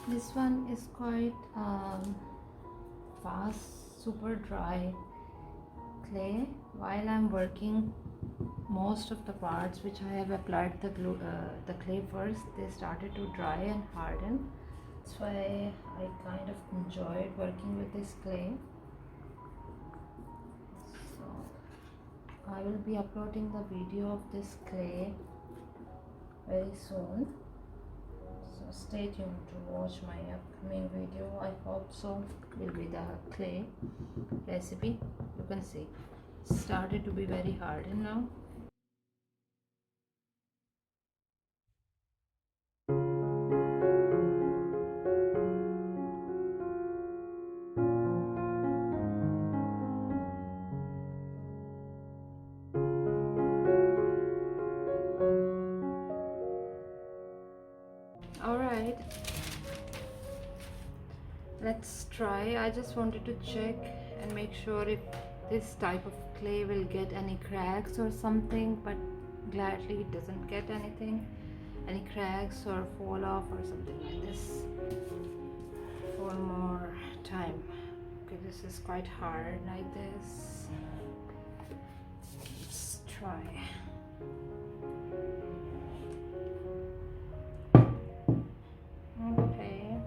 This one is quite fast, super dry clay. While I'm working, most of the parts which I have applied the glue, the clay first, they started to dry and harden. That's why I kind of enjoyed working with this clay. So I will be uploading the video of this clay very soon. So stay tuned to watch my upcoming video. I hope so. Will be the clay recipe. You can see it started to be very hardened now. Alright, let's try. I just wanted to check and make sure if this type of clay will get any cracks or something, but gladly it doesn't get anything, any cracks or fall off or something like this. One more time. Okay, this is quite hard like this. Let's try. Okay.